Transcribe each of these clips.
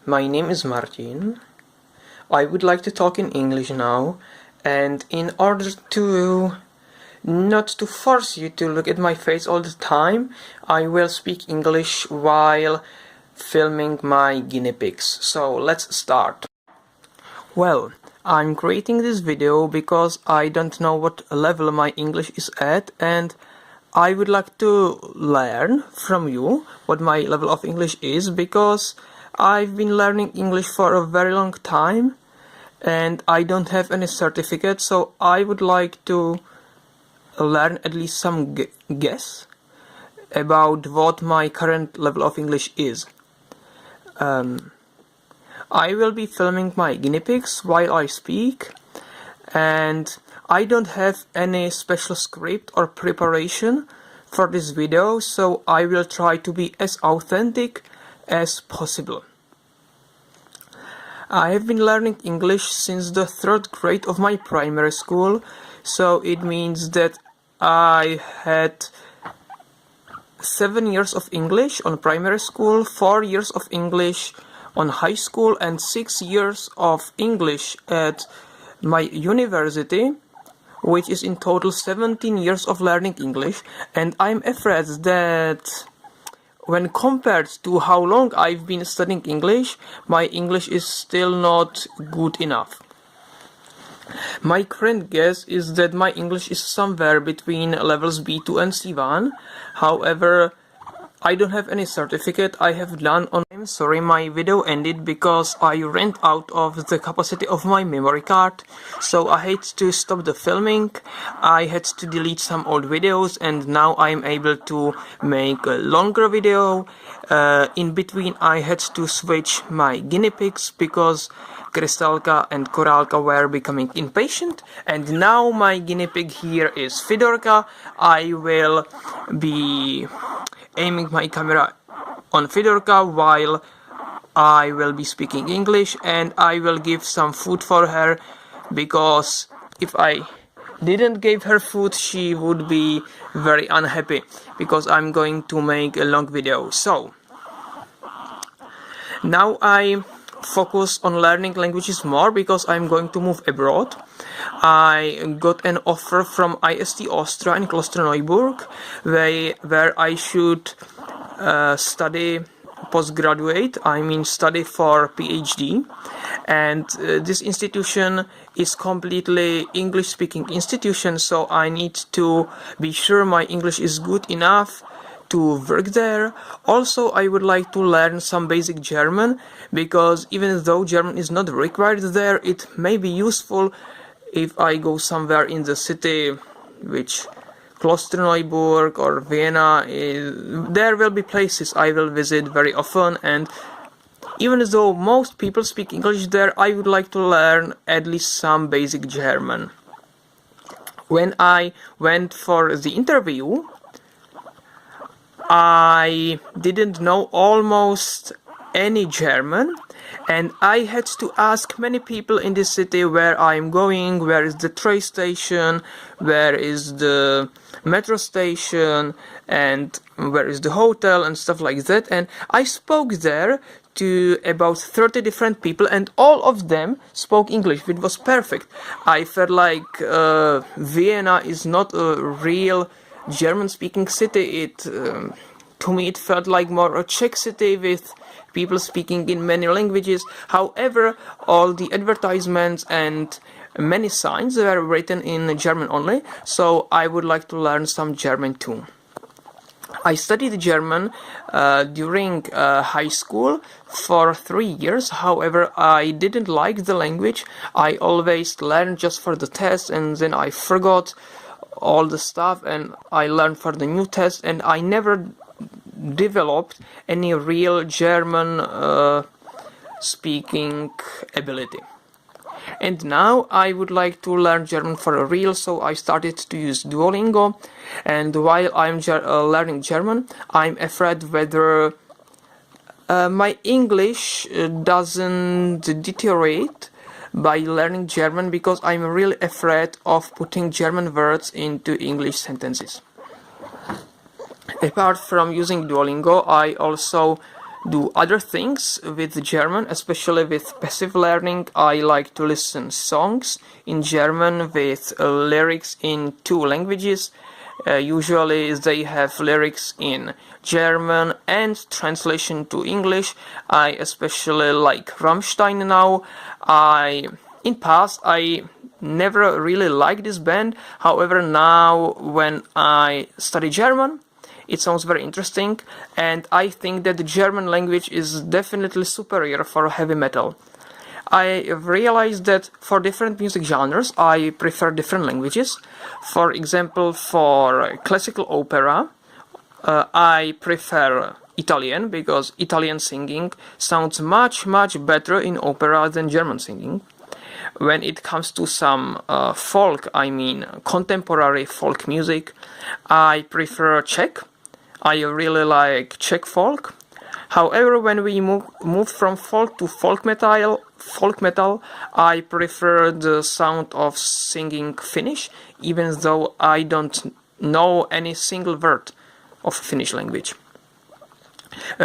My name is Martin. I would like to talk in English now, and in order to not to force you to look at my face all the time, I will speak English while filming my guinea pigs. So let's start. Well, I'm creating this video because I don't know what level my English is at, and I would like to learn from you what my level of English is, because I've been learning English for a very long time and I don't have any certificate, so I would like to learn at least some guess about what my current level of English is. I will be filming my guinea pigs while I speak, and I don't have any special script or preparation for this video, so I will try to be as authentic as possible. I have been learning English since the 3rd grade of my primary school, so it means that I had 7 years of English on primary school, 4 years of English on high school, and 6 years of English at my university, which is in total 17 years of learning English. And I'm afraid that when compared to how long I've been studying English, my English is still not good enough. My current guess is that my English is somewhere between levels B2 and C1. However, I don't have any certificate. I have done on... I'm sorry, my video ended because I ran out of the capacity of my memory card, so I had to stop the filming. I had to delete some old videos, and now I'm able to make a longer video. In between I had to switch my guinea pigs because Krystalka and Koralka were becoming impatient, and now my guinea pig here is Fedorka. I will be aiming my camera on Fedorka while I will be speaking English, and I will give some food for her, because if I didn't give her food she would be very unhappy, because I'm going to make a long video. So now I focus on learning languages more because I'm going to move abroad. I got an offer from IST Austria in Klosterneuburg, where I should study postgraduate, study for PhD, and this institution is completely English speaking institution, so I need to be sure my English is good enough to work there. Also, I would like to learn some basic German, because even though German is not required there, it may be useful if I go somewhere in the city, which Klosterneuburg or Vienna there will be places I will visit very often, and even though most people speak English there, I would like to learn at least some basic German. When I went for the interview, I didn't know almost any German, and I had to ask many people in the city where I'm going, where is the train station, where is the metro station, and where is the hotel, and stuff like that. And I spoke there to about 30 different people, and all of them spoke English. It was perfect. I felt like Vienna is not a real German-speaking city. To me it felt like more a Czech city with people speaking in many languages. However, all the advertisements and many signs were written in German only, so I would like to learn some German too. I studied German during high school for 3 years. However, I didn't like the language. I always learned just for the test, and then I forgot all the stuff, and I learned for the new test, and I never developed any real German speaking ability. And now I would like to learn German for real, so I started to use Duolingo, and while I'm learning German, I'm afraid whether my English doesn't deteriorate by learning German, because I'm really afraid of putting German words into English sentences. Apart from using Duolingo, I also do other things with German, especially with passive learning. I like to listen songs in German with lyrics in two languages. Usually they have lyrics in German and translation to English. I especially like Rammstein now. In past I never really liked this band. However, now when I study German, it sounds very interesting, and I think that the German language is definitely superior for heavy metal. I realized that for different music genres I prefer different languages. For example, for classical opera, I prefer Italian, because Italian singing sounds much better in opera than German singing. When it comes to some folk, I mean contemporary folk music, I prefer Czech. I really like Czech folk. However, when we move from folk to folk metal, I prefer the sound of singing Finnish, even though I don't know any single word of Finnish language.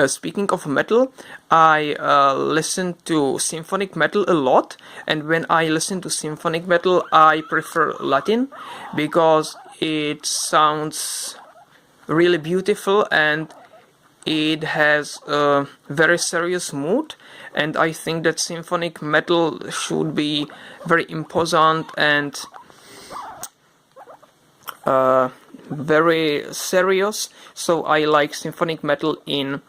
Speaking of metal, I listen to symphonic metal a lot, and when I listen to symphonic metal, I prefer Latin, because it sounds really beautiful and it has a very serious mood, and I think that symphonic metal should be very imposing and very serious, so I like symphonic metal in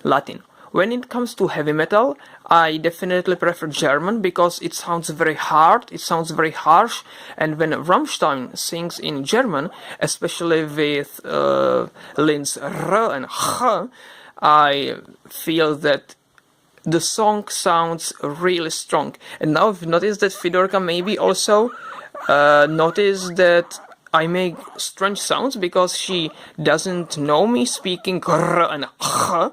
Latin. When it comes to heavy metal, I definitely prefer German, because it sounds very hard, it sounds very harsh, and when Rammstein sings in German, especially with lines R and H, I feel that the song sounds really strong. And now I've noticed that Fedorka maybe also noticed that I make strange sounds, because she doesn't know me speaking R and H.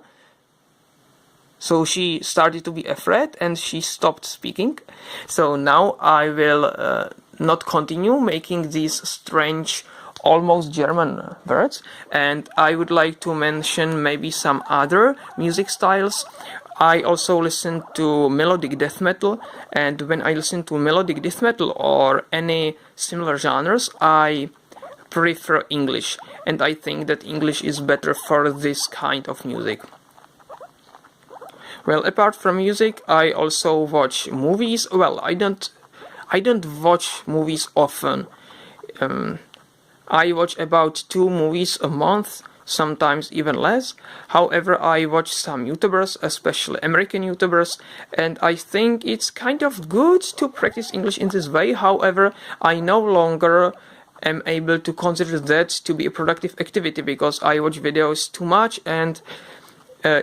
So she started to be afraid and she stopped speaking. So now I will not continue making these strange, almost German words. And I would like to mention maybe some other music styles. I also listen to melodic death metal. And when I listen to melodic death metal or any similar genres, I prefer English. And I think that English is better for this kind of music. Well, apart from music, I also watch movies. Well, I don't watch movies often. I watch about 2 movies a month, sometimes even less. However, I watch some YouTubers, especially American YouTubers, and I think it's kind of good to practice English in this way. However, I no longer am able to consider that to be a productive activity, because I watch videos too much and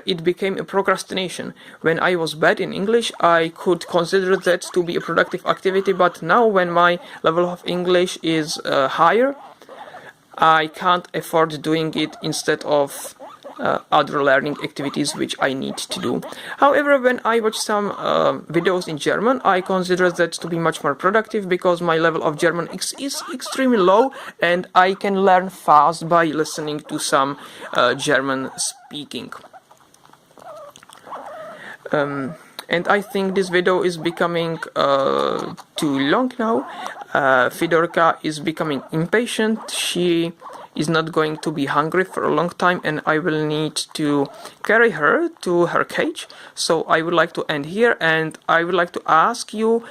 it became a procrastination. When I was bad in English, I could consider that to be a productive activity, but now when my level of English is higher, I can't afford doing it instead of other learning activities which I need to do. However, when I watch some videos in German, I consider that to be much more productive, because my level of German is extremely low and I can learn fast by listening to some German speaking. And I think this video is becoming too long now. Fedorka is becoming impatient. She is not going to be hungry for a long time, and I will need to carry her to her cage. So I would like to end here, and I would like to ask you,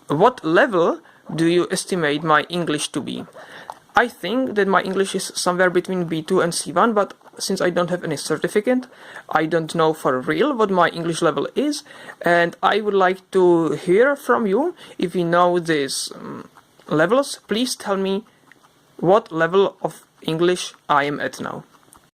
what level do you estimate my English to be? I think that my English is somewhere between B2 and C1, but since I don't have any certificate, I don't know for real what my English level is, and I would like to hear from you. If you know these levels, please tell me what level of English I am at now.